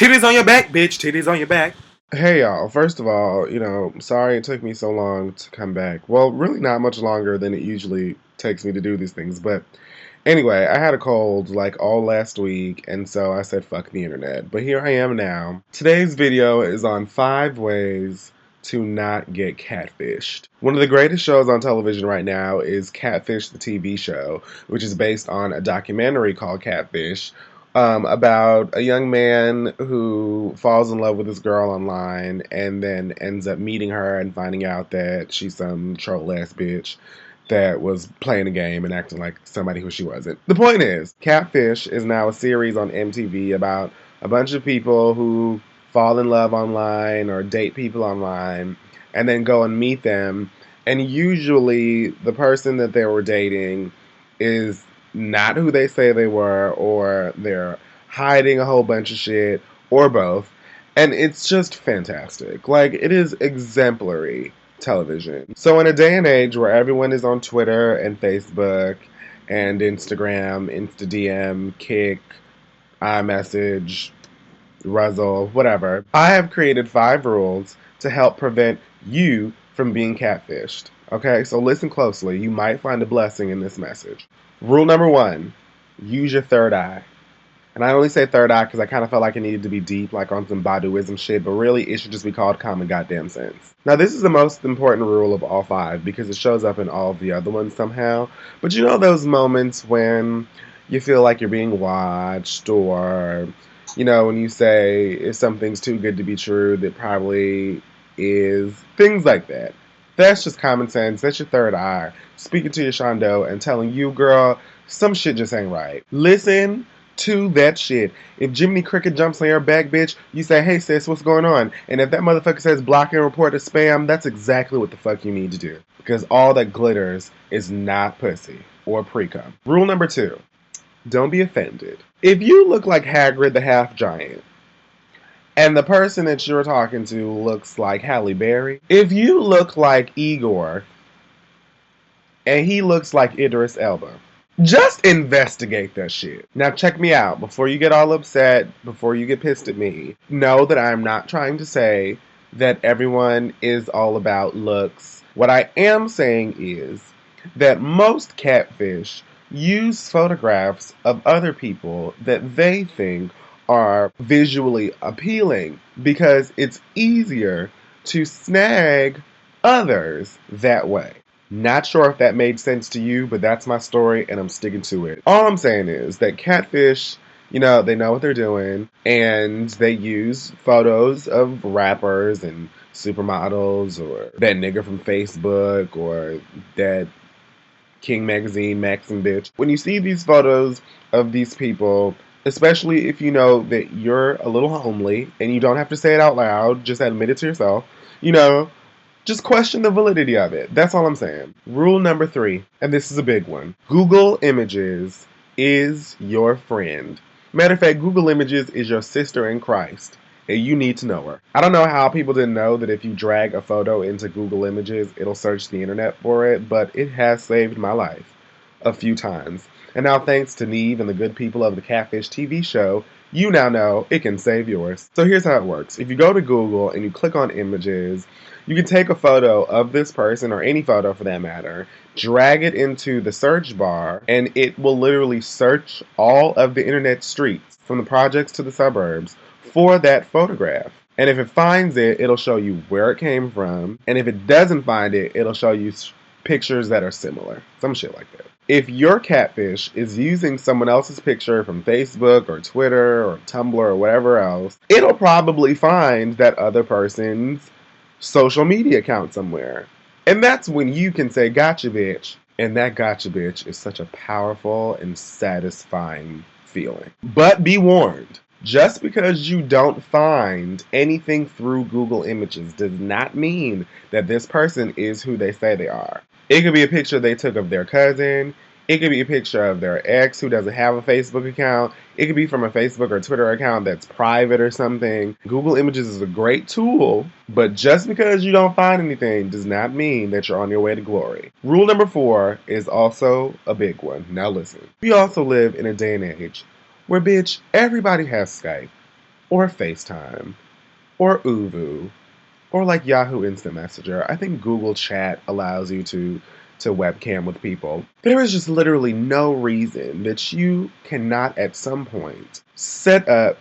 Titties on your back, bitch. Titties on your back. Hey y'all, first of all, sorry it took me so long to come back. Well, really not much longer than it usually takes me to do these things, but anyway, I had a cold like all last week, and so I said fuck the internet. But here I am now. Today's video is on 5 ways to not get catfished. One of the greatest shows on television right now is Catfish, the TV show, which is based on a documentary called Catfish, about a young man who falls in love with this girl online and then ends up meeting her and finding out that she's some troll ass bitch that was playing a game and acting like somebody who she wasn't. The point is, Catfish is now a series on MTV about a bunch of people who fall in love online or date people online and then go and meet them. And usually the person that they were dating is not who they say they were, or they're hiding a whole bunch of shit, or both. And it's just fantastic. Like, it is exemplary television. So in a day and age where everyone is on Twitter and Facebook and Instagram, InstaDM, Kick, iMessage, Ruzzle, whatever, I have created 5 rules to help prevent you from being catfished. Okay, so listen closely. You might find a blessing in this message. Rule number 1, use your third eye. And I only say third eye because I kind of felt like it needed to be deep, like on some Baduism shit, but really it should just be called common goddamn sense. Now this is the most important rule of all 5 because it shows up in all of the other ones somehow. But you know those moments when you feel like you're being watched, or, when you say if something's too good to be true, that probably is, things like that. That's just common sense. That's your third eye speaking to your Shondo and telling you, girl, some shit just ain't right. Listen to that shit. If Jiminy Cricket jumps on your back, bitch, you say, hey sis, what's going on? And if that motherfucker says block and report as spam, that's exactly what the fuck you need to do. Because all that glitters is not pussy or pre-cum. Rule number 2, don't be offended. If you look like Hagrid the half-giant, and the person that you're talking to looks like Halle Berry, if you look like Igor, and he looks like Idris Elba, just investigate that shit. Now check me out. Before you get all upset, before you get pissed at me, know that I'm not trying to say that everyone is all about looks. What I am saying is that most catfish use photographs of other people that they think are visually appealing because it's easier to snag others that way. Not sure if that made sense to you, but that's my story and I'm sticking to it. All I'm saying is that catfish, they know what they're doing, and they use photos of rappers and supermodels, or that nigga from Facebook, or that King Magazine Maxim bitch. When you see these photos of these people, especially if you know that you're a little homely and you don't have to say it out loud, just admit it to yourself, just question the validity of it. That's all I'm saying. Rule number 3, and this is a big one. Google Images is your friend. Matter of fact, Google Images is your sister in Christ, and you need to know her. I don't know how people didn't know that if you drag a photo into Google Images, it'll search the internet for it, but it has saved my life a few times. And now thanks to Neve and the good people of the Catfish TV show, you now know it can save yours. So here's how it works. If you go to Google and you click on Images, you can take a photo of this person, or any photo for that matter, drag it into the search bar, and it will literally search all of the internet streets, from the projects to the suburbs, for that photograph. And if it finds it, it'll show you where it came from. And if it doesn't find it, it'll show you pictures that are similar. Some shit like that. If your catfish is using someone else's picture from Facebook or Twitter or Tumblr or whatever else, it'll probably find that other person's social media account somewhere. And that's when you can say, gotcha, bitch. And that gotcha, bitch is such a powerful and satisfying feeling. But be warned. Just because you don't find anything through Google Images does not mean that this person is who they say they are. It could be a picture they took of their cousin. It could be a picture of their ex who doesn't have a Facebook account. It could be from a Facebook or Twitter account that's private or something. Google Images is a great tool, but just because you don't find anything does not mean that you're on your way to glory. Rule number 4 is also a big one. Now listen. We also live in a day and age where, bitch, everybody has Skype. or FaceTime, or Uvu, or like Yahoo Instant Messenger. I think Google Chat allows you to webcam with people. There is just literally no reason that you cannot at some point set up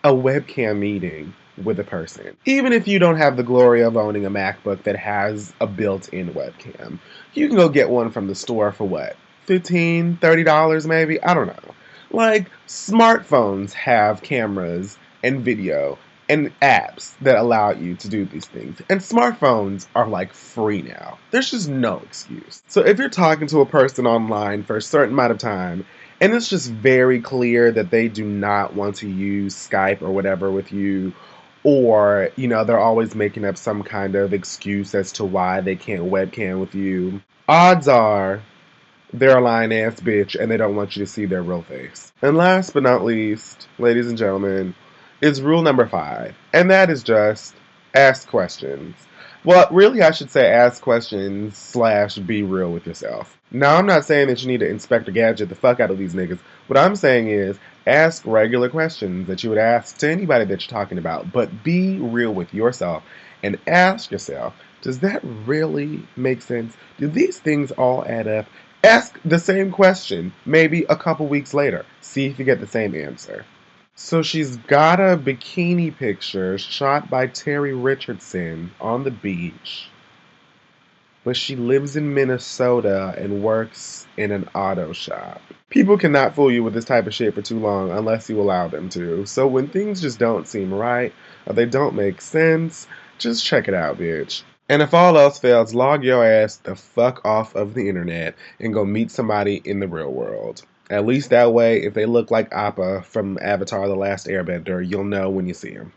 a webcam meeting with a person. Even if you don't have the glory of owning a MacBook that has a built-in webcam, you can go get one from the store for what? $15, $30 maybe? I don't know. Like, smartphones have cameras and video and apps that allow you to do these things. And smartphones are like free now. There's just no excuse. So if you're talking to a person online for a certain amount of time and it's just very clear that they do not want to use Skype or whatever with you, or, they're always making up some kind of excuse as to why they can't webcam with you, odds are they're a lying ass bitch and they don't want you to see their real face. And last but not least, ladies and gentlemen, is rule number 5. And that is just ask questions. Well, really, I should say ask questions slash be real with yourself. Now, I'm not saying that you need to Inspector Gadget the fuck out of these niggas. What I'm saying is ask regular questions that you would ask to anybody that you're talking about, but be real with yourself and ask yourself, does that really make sense? Do these things all add up? Ask the same question, maybe a couple weeks later. See if you get the same answer. So she's got a bikini picture shot by Terry Richardson on the beach, but she lives in Minnesota and works in an auto shop. People cannot fool you with this type of shit for too long unless you allow them to. So when things just don't seem right or they don't make sense, just check it out, bitch. And if all else fails, log your ass the fuck off of the internet and go meet somebody in the real world. At least that way, if they look like Appa from Avatar: The Last Airbender, you'll know when you see him.